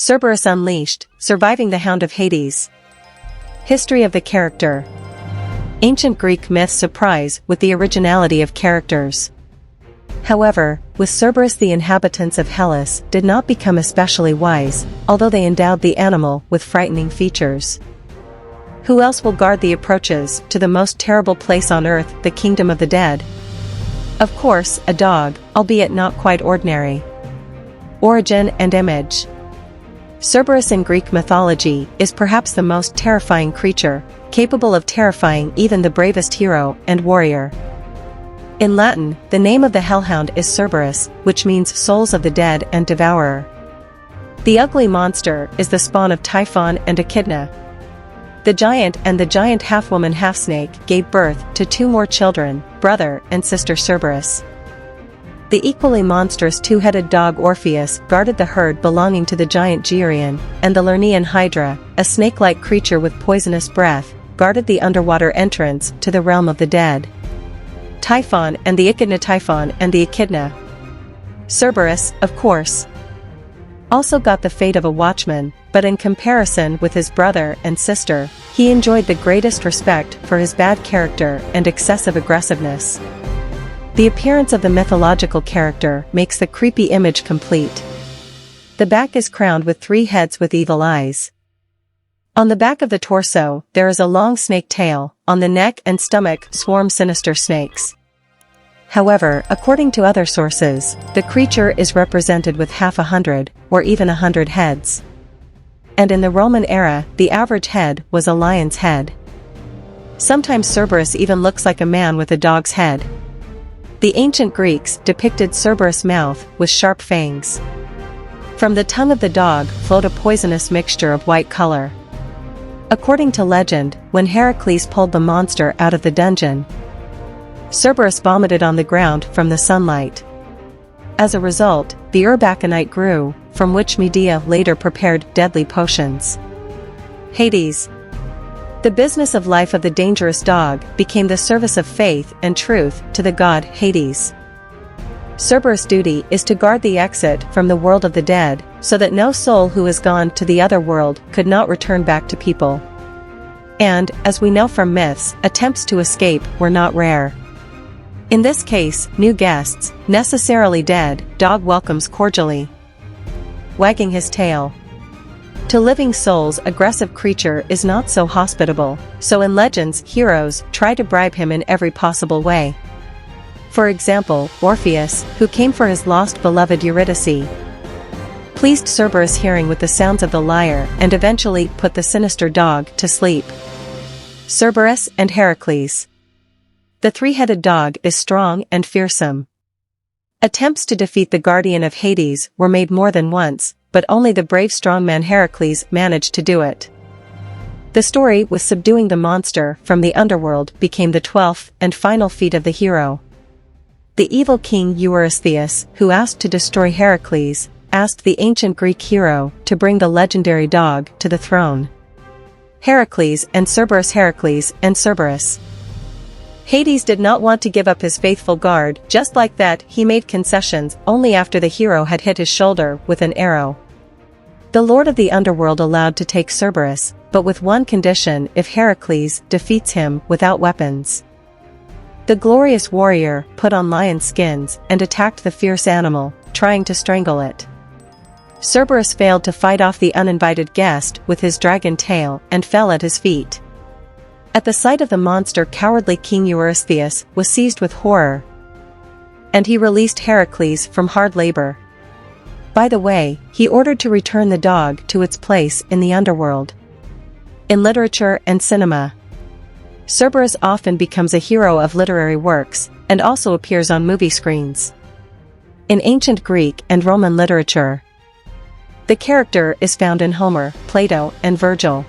Cerberus Unleashed, Surviving the Hound of Hades. History of the character. Ancient Greek myths surprise with the originality of characters. However, with Cerberus the inhabitants of Hellas did not become especially wise, although they endowed the animal with frightening features. Who else will guard the approaches to the most terrible place on earth, the kingdom of the dead? Of course, a dog, albeit not quite ordinary. Origin and image. Cerberus in Greek mythology is perhaps the most terrifying creature, capable of terrifying even the bravest hero and warrior. In Latin, the name of the hellhound is Cerberus, which means souls of the dead and devourer. The ugly monster is the spawn of Typhon and Echidna. The giant and the giant half-woman half-snake gave birth to two more children, brother and sister Cerberus. The equally monstrous two-headed dog Orpheus guarded the herd belonging to the giant Geryon, and the Lernaean Hydra, a snake-like creature with poisonous breath, guarded the underwater entrance to the realm of the dead. Typhon and the Echidna. Cerberus, of course, also got the fate of a watchman, but in comparison with his brother and sister, he enjoyed the greatest respect for his bad character and excessive aggressiveness. The appearance of the mythological character makes the creepy image complete. The back is crowned with three heads with evil eyes. On the back of the torso, there is a long snake tail, on the neck and stomach swarm sinister snakes. However, according to other sources, the creature is represented with half 100, or even 100 heads. And in the Roman era, the average head was a lion's head. Sometimes Cerberus even looks like a man with a dog's head. The ancient Greeks depicted Cerberus' mouth with sharp fangs. From the tongue of the dog flowed a poisonous mixture of white color. According to legend, when Heracles pulled the monster out of the dungeon, Cerberus vomited on the ground from the sunlight. As a result, the herb aconite grew, from which Medea later prepared deadly potions. Hades. The business of life of the dangerous dog became the service of faith and truth to the god Hades. Cerberus' duty is to guard the exit from the world of the dead, so that no soul who has gone to the other world could not return back to people. And, as we know from myths, attempts to escape were not rare. In this case, new guests, necessarily dead, dog welcomes cordially, wagging his tail. To living souls, aggressive creature is not so hospitable, so in legends, heroes try to bribe him in every possible way. For example, Orpheus, who came for his lost beloved Eurydice, pleased Cerberus' hearing with the sounds of the lyre and eventually put the sinister dog to sleep. Cerberus and Heracles. The three-headed dog is strong and fearsome. Attempts to defeat the guardian of Hades were made more than once, but only the brave strongman Heracles managed to do it. The story with subduing the monster from the underworld became the 12th and final feat of the hero. The evil king Eurystheus, who asked to destroy Heracles, asked the ancient Greek hero to bring the legendary dog to the throne. Heracles and Cerberus. Hades did not want to give up his faithful guard. Just like that, he made concessions only after the hero had hit his shoulder with an arrow. The lord of the underworld allowed to take Cerberus, but with one condition: if Heracles defeats him without weapons. The glorious warrior put on lion skins and attacked the fierce animal, trying to strangle it. Cerberus failed to fight off the uninvited guest with his dragon tail and fell at his feet. At the sight of the monster, cowardly King Eurystheus was seized with horror, and he released Heracles from hard labor. By the way, he ordered to return the dog to its place in the underworld. In literature and cinema, Cerberus often becomes a hero of literary works, and also appears on movie screens. In ancient Greek and Roman literature, the character is found in Homer, Plato, and Virgil.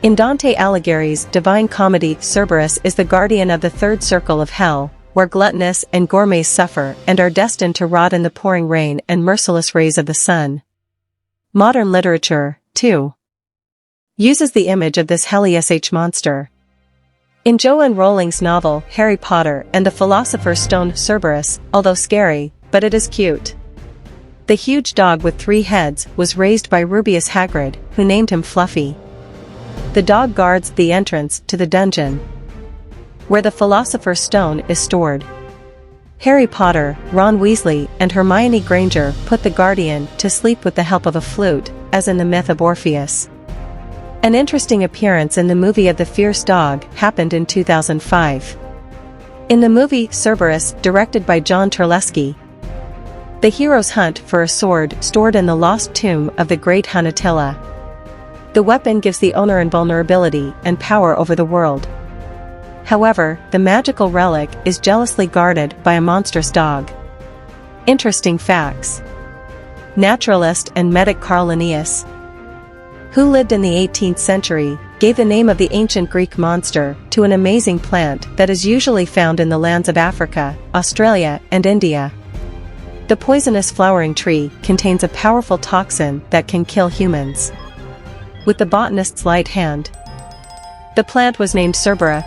In Dante Alighieri's Divine Comedy, Cerberus is the guardian of the third circle of hell, where gluttonous and gourmets suffer and are destined to rot in the pouring rain and merciless rays of the sun. Modern literature, too, uses the image of this hellish monster. In Joanne Rowling's novel, Harry Potter and the Philosopher's Stone, Cerberus, although scary, but it is cute. The huge dog with 3 heads was raised by Rubeus Hagrid, who named him Fluffy. The dog guards the entrance to the dungeon, where the Philosopher's Stone is stored. Harry Potter, Ron Weasley, and Hermione Granger put the Guardian to sleep with the help of a flute, as in the myth of Orpheus. An interesting appearance in the movie of the Fierce Dog happened in 2005. In the movie Cerberus, directed by John Terlesky, the heroes hunt for a sword stored in the lost tomb of the great Hun Attila. The weapon gives the owner invulnerability and power over the world. However, the magical relic is jealously guarded by a monstrous dog. Interesting facts. Naturalist and medic Carl Linnaeus, who lived in the 18th century, gave the name of the ancient Greek monster to an amazing plant that is usually found in the lands of Africa, Australia, and India. The poisonous flowering tree contains a powerful toxin that can kill humans. With the botanist's light hand, the plant was named Cerbera,